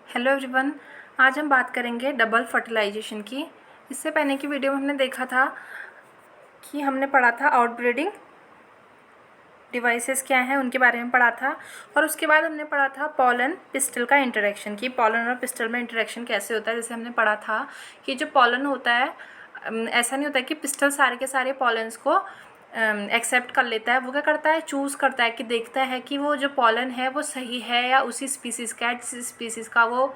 Hello everyone. आज हम बात करेंगे डबल फर्टिलाइजेशन की। इससे पहले की वीडियो में हमने देखा था कि हमने पढ़ा था आउटब्रीडिंग डिवाइसेस क्या हैं उनके बारे में पढ़ा था, और उसके बाद हमने पढ़ा था पॉलन पिस्टल का इंटरेक्शन की पॉलन और पिस्टल में इंटरेक्शन कैसे होता है। जैसे हमने पढ़ा था कि जो पॉलन होता है ऐसा नहीं होता है कि पिस्टल सारे के सारे पॉलन्स को एक्सेप्ट कर लेता है। वो क्या करता है, चूज़ करता है कि देखता है कि वो जो पॉलन है वो सही है या उसी स्पीसीज़ का है, जिस स्पीसीज़ का वो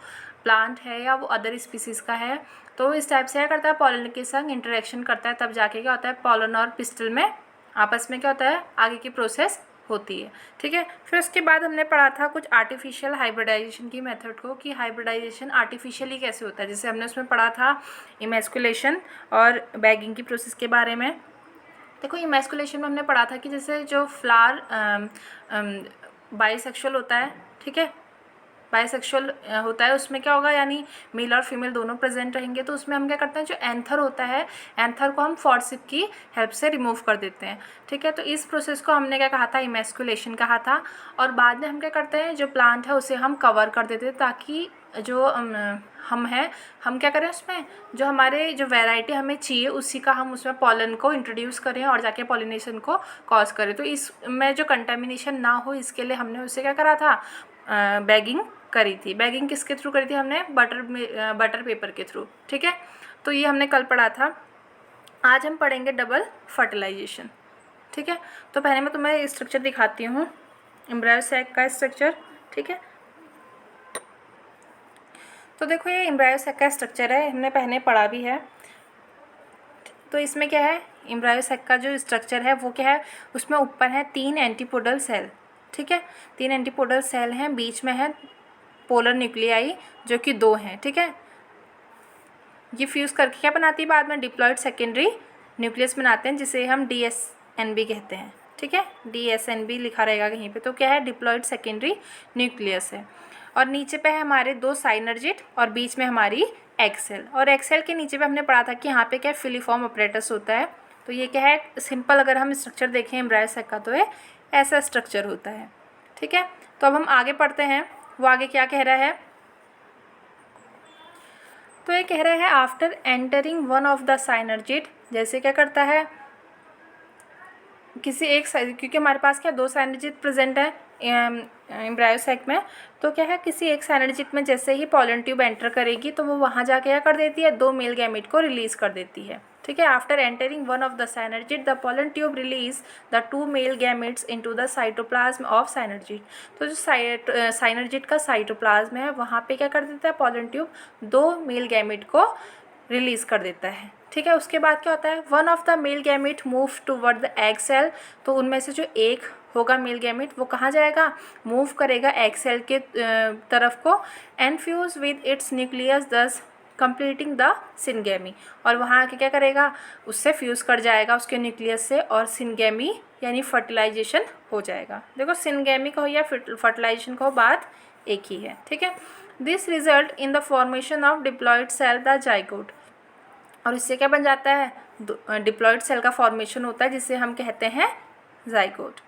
प्लांट है या वो अदर स्पीसीज़ का है। तो इस टाइप से क्या करता है, पॉलन के संग इंटरेक्शन करता है, तब जाके क्या होता है पॉलन और पिस्टल में आपस में क्या होता है आगे की प्रोसेस होती है। ठीक है, फिर उसके बाद हमने पढ़ा था कुछ आर्टिफिशियल हाइब्रिडाइजेशन की मेथड को, कि हाइब्रिडाइजेशन आर्टिफिशियली कैसे होता है। जैसे हमने उसमें पढ़ा था इमेस्कुलेशन और बैगिंग की प्रोसेस के बारे में। देखो इमेस्कुलेशन में हमने पढ़ा था कि जैसे जो फ्लावर बाइसेक्सुअल होता है, ठीक है, बाइसेक्सुअल होता है, उसमें क्या होगा, यानी मेल और फीमेल दोनों प्रेजेंट रहेंगे। तो उसमें हम क्या करते हैं, जो एंथर होता है, एंथर को हम फॉर्सिप की हेल्प से रिमूव कर देते हैं। ठीक है, तो इस प्रोसेस को हमने क्या कहा था, इमेस्कुलेशन कहा था। और बाद में हम क्या करते हैं, जो प्लांट है उसे हम कवर कर देते हैं, ताकि जो हम क्या करें, उसमें जो हमारे जो वैरायटी हमें चाहिए उसी का हम उसमें पॉलन को इंट्रोड्यूस करें और जाके पॉलिनेशन को कॉज करें। तो इसमें जो कंटामिनेशन ना हो इसके लिए हमने उससे क्या करा था, बैगिंग करी थी। बैगिंग किसके थ्रू करी थी हमने, बटर पेपर के थ्रू। ठीक है, तो ये हमने कल पढ़ा था। आज हम पढ़ेंगे डबल फर्टिलाइजेशन। ठीक है, तो पहले मैं तुम्हें स्ट्रक्चर दिखाती हूँ, एम्ब्रायो सैक का स्ट्रक्चर। ठीक है, तो देखो ये एम्ब्रायो सैक का स्ट्रक्चर है, हमने पहले पढ़ा भी है। तो इसमें क्या है, एम्ब्रायो सैक का जो स्ट्रक्चर है वो क्या है, उसमें ऊपर है 3 एंटीपोडल सेल। ठीक है, 3 एंटीपोडल सेल हैं, बीच में है पोलर न्यूक्लियाई जो कि 2 हैं। ठीक है, ये फ्यूज़ करके क्या बनाती है, बाद में डिप्लॉयड सेकेंडरी न्यूक्लियस बनाते हैं, जिसे हम DSNB कहते हैं। ठीक है, DSNB लिखा रहेगा कहीं पे। तो क्या है, डिप्लॉयड सेकेंडरी न्यूक्लियस है। और नीचे पे है हमारे 2 साइनर्जिड और बीच में हमारी एक्सेल। और एक्सेल के नीचे पे हमने पढ़ा था कि यहाँ पे क्या फिलीफॉर्म अपरेटस होता है। तो ये क्या है, सिंपल अगर हम स्ट्रक्चर देखें एम्ब्रायो सैक का तो ये ऐसा स्ट्रक्चर होता है। ठीक है, तो अब हम आगे पढ़ते हैं, वो आगे क्या कह रहा है। तो ये कह रहा है after entering one of the साइनर्जिड, जैसे क्या करता है किसी एक क्योंकि हमारे पास क्या 2 साइनर्जिड प्रेजेंट है एम्ब्रायो सैक में। तो क्या है, किसी एक साइनर्जिड में जैसे ही पॉलन ट्यूब एंटर करेगी तो वो वहाँ जाके क्या कर देती है, 2 मेल गैमेट को रिलीज कर देती है। ठीक है, after entering one of the साइनर्जिड the pollen tube release the 2 male gametes into the cytoplasm of साइनर्जिड। तो जो साइनर्जिड का साइटोप्लाज्म है वहाँ पे क्या कर देता है, पॉलन ट्यूब 2 मेल गैमेट को रिलीज कर देता है। ठीक है, उसके बाद क्या होता है, one of the male gamete move toward the egg cell. तो उनमें से जो एक होगा मेल गैमेट वो कहाँ जाएगा, मूव करेगा एग सेल के तरफ को, and fuse with its nucleus दस कंप्लीटिंग द सिनगेमी। और वहाँ आके क्या करेगा, उससे फ्यूज़ कर जाएगा उसके न्यूक्लियस से, और सिनगेमी यानी फर्टिलाइजेशन हो जाएगा। देखो सिनगेमी का हो या फर्टिलाइजेशन का हो, बात एक ही है। ठीक है, this result in the formation of diploid cell the zygote. और इससे क्या बन जाता है, डिप्लॉयड सेल का फॉर्मेशन होता है जिसे हम कहते हैं जाइगोट।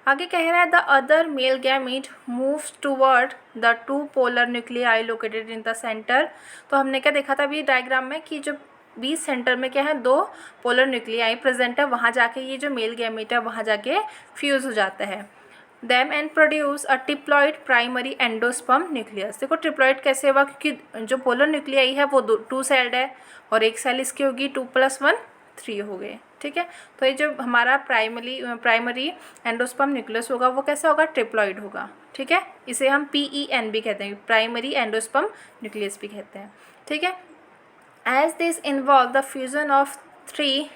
आगे कह रहा है the other male gamete moves toward the 2 polar nuclei located in the centre. तो हमने क्या देखा था अभी डायग्राम में कि जो बीच सेंटर में क्या है, 2 पोलर न्यूक्लियाई प्रेजेंट है, वहाँ जाके ये जो मेल गैमीट है वहाँ जाके फ्यूज़ हो जाता है them and produce a triploid primary endosperm nucleus. देखो ट्रिप्लॉइड कैसे हुआ, क्योंकि जो पोलर न्यूक्लियाई है वो 2 सेल्ड है और एक सेल इसकी होगी 2 + 1 3 हो गए। ठीक है, तो ये जो हमारा प्राइमरी एंडोस्पर्म न्यूक्लियस होगा वो कैसा होगा, ट्रिप्लॉइड होगा। ठीक है, इसे हम PEN भी कहते हैं, प्राइमरी एंडोस्पर्म न्यूक्लियस भी कहते हैं। ठीक है, as this involve the fusion of 3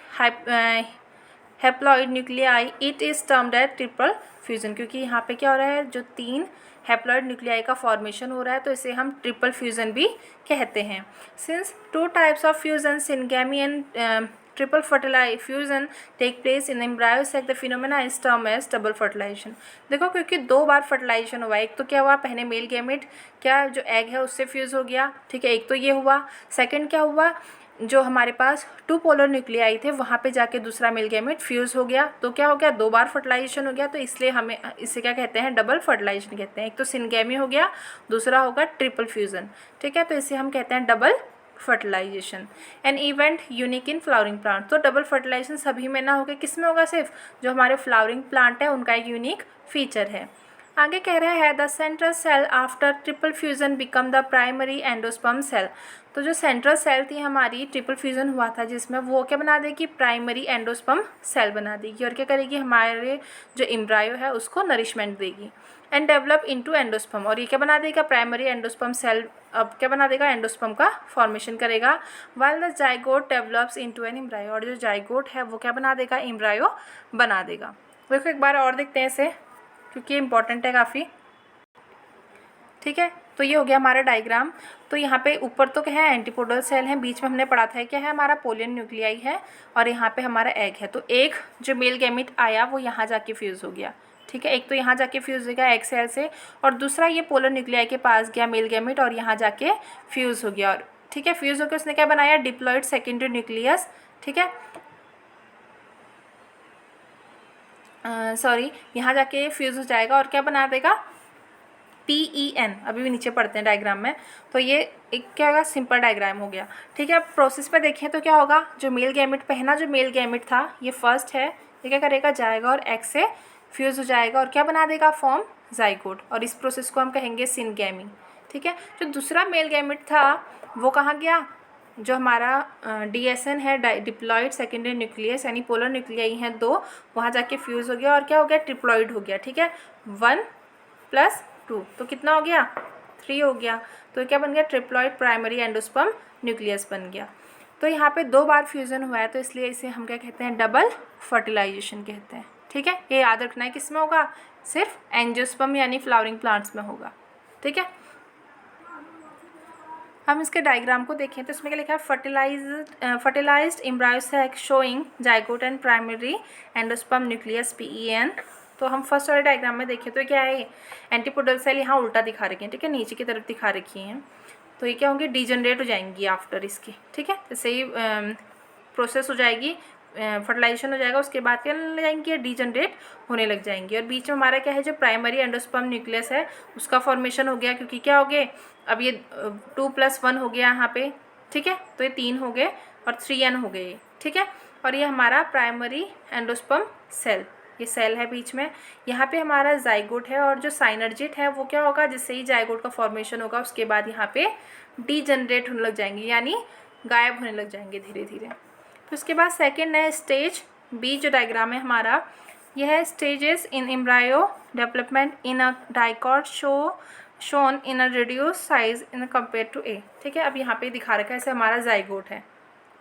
haploid nuclei it is termed as triple fusion. क्योंकि यहाँ पे क्या हो रहा है, जो 3 हैप्लॉइड न्यूक्लियाई का फॉर्मेशन हो रहा है तो इसे हम ट्रिपल फ्यूज़न भी कहते हैं। Since 2 types of fusion syngamy and triple fusion take place in embryo sac the phenomena is term as double fertilization. देखो क्योंकि 2 बार फर्टिलाइजेशन हुआ, एक तो क्या हुआ, पहले मेल गैमेट क्या जो एग है उससे फ्यूज़ हो गया। ठीक है, एक तो ये हुआ। सेकेंड क्या हुआ, जो हमारे पास 2 पोलर न्यूक्लियाई थे वहाँ पे जाके दूसरा मेल गैमेट फ्यूज़ हो गया, तो क्या हो गया, 2 बार फर्टिलाइजेशन हो गया, तो इसलिए हमें इसे क्या कहते हैं, डबल फर्टिलाइजेशन कहते हैं। एक तो सिनगैमी हो गया, दूसरा होगा ट्रिपल फ्यूज़न, ठीक है, तो इसे हम कहते हैं double fertilization. An event unique in flowering plant, तो डबल फर्टिलाइजेशन सभी में ना होगा, किस में होगा, सिर्फ जो हमारे फ्लावरिंग प्लांट है उनका एक यूनिक फीचर है। आगे कह रहा है the central cell after triple fusion become the primary endosperm cell, तो जो सेंट्रल सेल थी हमारी ट्रिपल फ्यूजन हुआ था जिसमें, वो क्या बना देगी, प्राइमरी एंडोस्पर्म सेल बना देगी, और क्या करेगी, हमारे जो एम्ब्रायो है उसको नरिशमेंट देगी। एंड डेवलप इनटू एंडोस्पर्म, और ये क्या बना देगा, प्राइमरी एंडोस्पर्म सेल अब क्या बना देगा, एंडोस्पर्म का फॉर्मेशन करेगा। While the zygote develops into an embryo, और जो जाइगोट है वो क्या बना देगा, एम्ब्रायो बना देगा। देखो एक बार और देखते हैं इसे, क्योंकि इंपॉर्टेंट है काफ़ी, ठीक है। तो ये हो गया हमारा डायग्राम। तो यहाँ पे ऊपर तो क्या है, एंटीपोडल सेल है, बीच में हमने पढ़ा था क्या है, हमारा पोलियन न्यूक्लियाई है, और यहाँ पे हमारा एग है। तो एक जो मेल गैमेट आया वो यहाँ जाके फ्यूज़ हो गया, ठीक है, एक तो यहाँ जाके फ्यूज़ हो गया एग सेल से, और दूसरा ये पोलर न्यूक्लियाई के पास गया मेल गैमेट और यहाँ जाके फ्यूज़ हो गया, और ठीक है, फ्यूज़ होकर उसने क्या बनाया, डिप्लॉइड सेकेंडरी न्यूक्लियस, ठीक है, सॉरी, यहाँ जाके फ्यूज़ हो जाएगा और क्या बना देगा, PEN, अभी भी नीचे पढ़ते हैं डायग्राम में। तो ये एक क्या होगा, सिंपल डायग्राम हो गया, ठीक है। प्रोसेस पे देखें तो क्या होगा, जो मेल गैमेट, पहला जो मेल गैमेट था ये फर्स्ट है, ये क्या करेगा, जाएगा और एग से फ्यूज़ हो जाएगा और क्या बना देगा, फॉर्म जाइगोट, और इस प्रोसेस को हम कहेंगे सिनगैमी, ठीक है। जो दूसरा मेल गैमेट था वो कहाँ गया, जो हमारा DSN है, डिप्लॉइड सेकेंडरी न्यूक्लियस, यानी पोलर न्यूक्लियाई हैं 2, वहाँ जाके फ्यूज़ हो गया और क्या हो गया, ट्रिप्लॉइड हो गया, ठीक है, 1 + 2, तो कितना हो गया, 3 हो गया। तो क्या बन गया, ट्रिप्लॉइड प्राइमरी एंडोस्पर्म न्यूक्लियस बन गया। तो यहाँ पे 2 बार फ्यूज़न हुआ है, तो इसलिए इसे हम क्या कहते हैं, डबल फर्टिलाइजेशन कहते हैं, ठीक है। ये याद रखना है, किस में होगा, सिर्फ एंजियोस्पर्म यानी फ्लावरिंग प्लांट्स में होगा, ठीक है। हम इसके डायग्राम को देखें तो इसमें क्या लिखा है, fertilized embryo sac showing zygote and primary endosperm nucleus PEN। तो हम फर्स्ट वाले डायग्राम में देखें तो क्या है, एंटीपोडल सेल यहाँ उल्टा दिखा रखी हैं, ठीक है, नीचे की तरफ दिखा रखी हैं, तो ये क्या होंगे, डीजनरेट हो जाएंगी आफ्टर इसकी, ठीक है, जैसे ही प्रोसेस हो जाएगी, फर्टिलाइजेशन हो जाएगा, उसके बाद क्या लग जाएंगी, डीजनरेट होने लग जाएंगी। और बीच में हमारा क्या है, जो प्राइमरी एंडोस्पर्म न्यूक्लियस है उसका फॉर्मेशन हो गया, क्योंकि क्या हो गए, अब ये 2 + 1 हो गया यहाँ पे, ठीक है, तो ये 3 हो गए और 3N हो गए, ठीक है। और ये हमारा प्राइमरी एंडोस्पर्म सेल, ये सेल है बीच में, यहाँ पे हमारा जाइगोट है, और जो साइनर्जिट है वो क्या होगा, जिससे ही जाइगोट का फॉर्मेशन होगा उसके बाद यहाँ पे डीजनरेट होने लग जाएंगे, यानी गायब होने लग जाएंगे धीरे धीरे। तो उसके बाद सेकेंड है स्टेज B, जो डायग्राम है हमारा, यह है stages in embryo development in a dicot shown in a reduce size in compare to A, ठीक है। अब यहाँ पे दिखा रखा है, ऐसे हमारा जाइगोट है,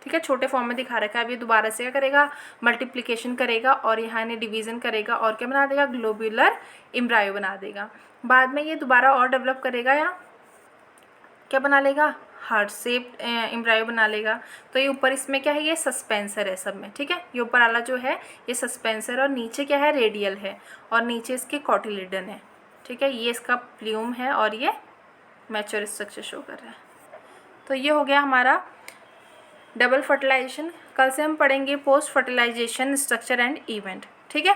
ठीक है, छोटे फॉर्म में दिखा रखा है। अब ये दोबारा से क्या करेगा, मल्टीप्लिकेशन करेगा और यहाँ ने डिवीज़न करेगा और क्या बना देगा, ग्लोब्यूलर एम्ब्रायो बना देगा। बाद में ये दोबारा और डेवलप करेगा या क्या बना लेगा, हार्ट शेप्ड एम्ब्रायो बना लेगा। तो ये ऊपर इसमें क्या है, ये सस्पेंसर है सब में, ठीक है, ये ऊपर वाला जो है ये सस्पेंसर, और नीचे क्या है, रेडियल है, और नीचे इसके कॉटिलिडन है, ठीक है, ये इसका प्ल्यूम है और ये मैच्योर स्ट्रक्चर शो कर रहा है। तो ये हो गया हमारा डबल फर्टिलाइजेशन। कल से हम पढ़ेंगे post fertilization structure and event, ठीक है।